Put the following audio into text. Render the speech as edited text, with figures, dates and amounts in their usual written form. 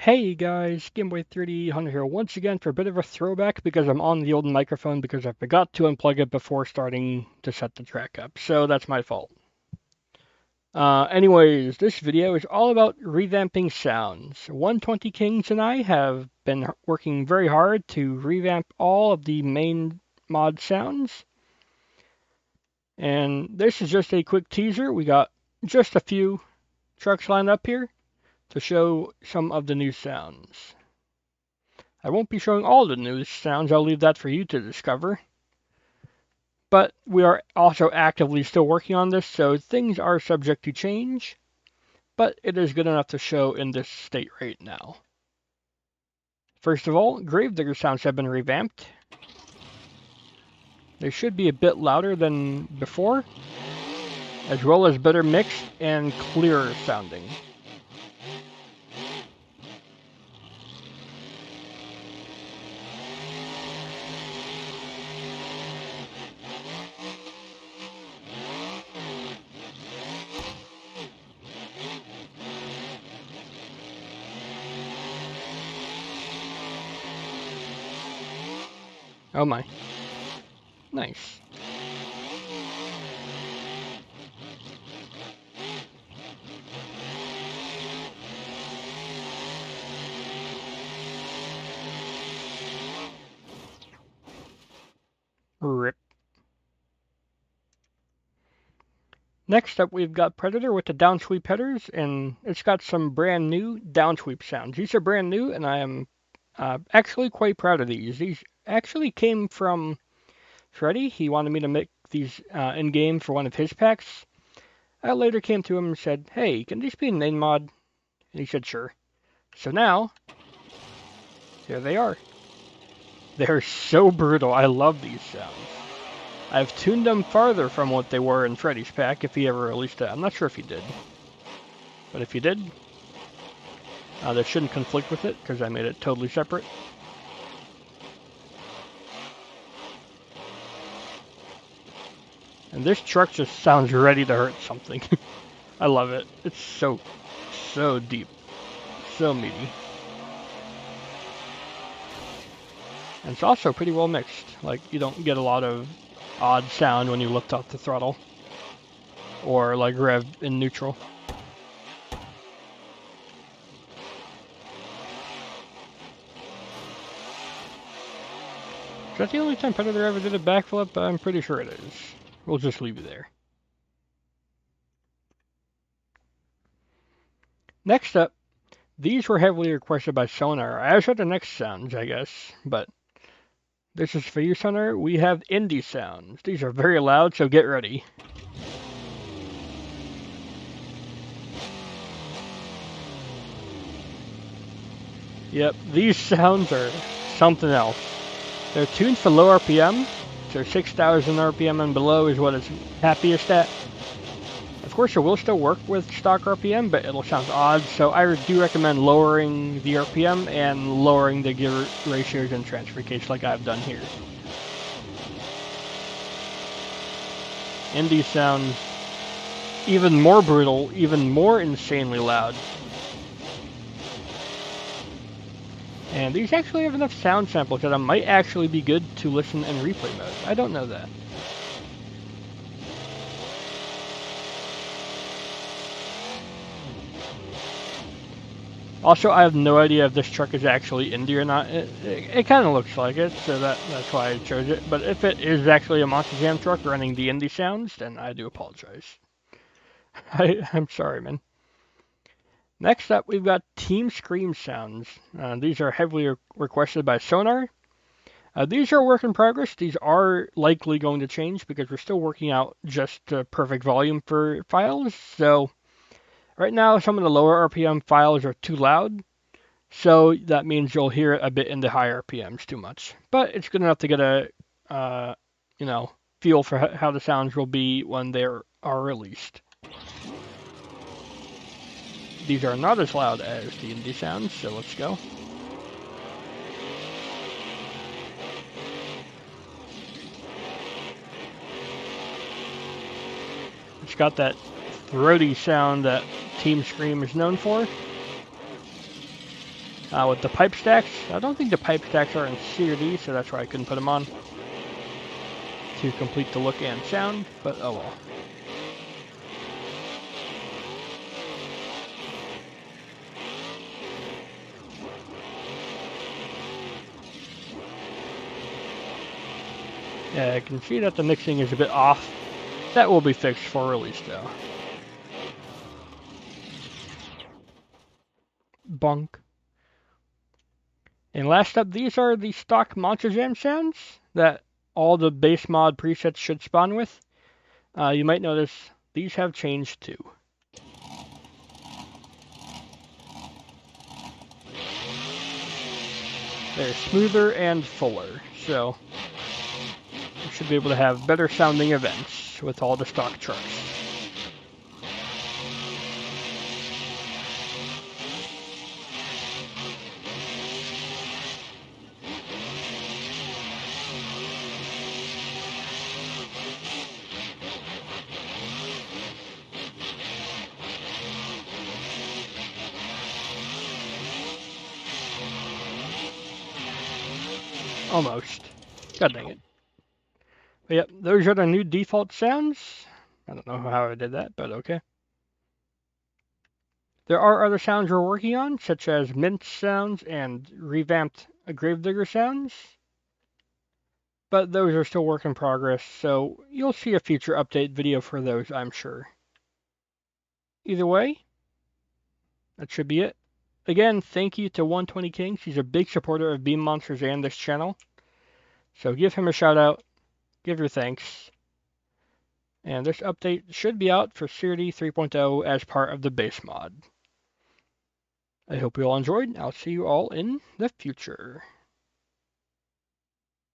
Hey guys, GameBoy3D Hunter here once again for a bit of a throwback because I'm on the old microphone because I forgot to unplug it before starting to set the track up, so that's my fault. Anyways, this video is all about revamping sounds. 120 Kings and I have been working very hard to revamp all of the main mod sounds. And this is just a quick teaser. We got just a few trucks lined up here to show some of the new sounds. I won't be showing all the new sounds, I'll leave that for you to discover. But we are also actively still working on this, so things are subject to change. But it is good enough to show in this state right now. First of all, Gravedigger sounds have been revamped. They should be a bit louder than before, as well as better mixed and clearer sounding. Oh my. Nice. Rip. Next up, we've got Predator with the downsweep headers, and it's got some brand new downsweep sounds. These are brand new, and I am actually quite proud of these. These actually came from Freddy. He wanted me to make these in-game for one of his packs. I later came to him and said, hey, can these be an in mod? And he said, sure. So now, here they are. They're so brutal. I love these sounds. I've tuned them farther from what they were in Freddy's pack, if he ever released it. I'm not sure if he did. But if he did, that shouldn't conflict with it, because I made it totally separate. And this truck just sounds ready to hurt something. I love it. It's so deep. So meaty. And it's also pretty well mixed. Like, you don't get a lot of odd sound when you lift off the throttle. Or like rev in neutral. Is that the only time Predator ever did a backflip? I'm pretty sure it is. We'll just leave it there. Next up, these were heavily requested by Sonar, as are the next sounds, I guess. But this is for you, Sonar. We have indie sounds. These are very loud, so get ready. Yep, these sounds are something else. They're tuned for low RPM, so 6,000 RPM and below is what it's happiest at. Of course, it will still work with stock RPM, but it'll sound odd, so I do recommend lowering the RPM and lowering the gear ratios and transfer case like I've done here. Indie sounds even more brutal, even more insanely loud. And these actually have enough sound samples that it might actually be good to listen in replay mode. I don't know that. Also, I have no idea if this truck is actually indie or not. It kind of looks like it, so that's why I chose it. But if it is actually a Monster Jam truck running the indie sounds, then I do apologize. I'm sorry, man. Next up, we've got Team Scream sounds. These are heavily requested by Sonar. These are a work in progress. These are likely going to change because we're still working out just the perfect volume for files. So right now, some of the lower RPM files are too loud. So that means you'll hear it a bit in the higher RPMs too much. But it's good enough to get a, feel for how the sounds will be when they are released. These are not as loud as the indie sounds, so let's go. It's got that throaty sound that Team Scream is known for. With the pipe stacks, I don't think the pipe stacks are in CRD, so that's why I couldn't put them on to complete the look and sound, but oh well. Yeah, I can see that the mixing is a bit off. That will be fixed for release though. Bonk. And last up, these are the stock Monster Jam sounds that all the base mod presets should spawn with. You might notice these have changed too. They're smoother and fuller, so you should be able to have better sounding events with all the stock trucks. Almost. God dang it. But yep, those are the new default sounds. I don't know how I did that, but okay. There are other sounds we're working on, such as mint sounds and revamped Gravedigger sounds. But those are still work in progress, so you'll see a future update video for those, I'm sure. Either way, that should be it. Again, thank you to 120 Kings. He's a big supporter of Beam Monsters and this channel. So give him a shout out. Give your thanks. And this update should be out for CRD 3.0 as part of the base mod. I hope you all enjoyed. I'll see you all in the future.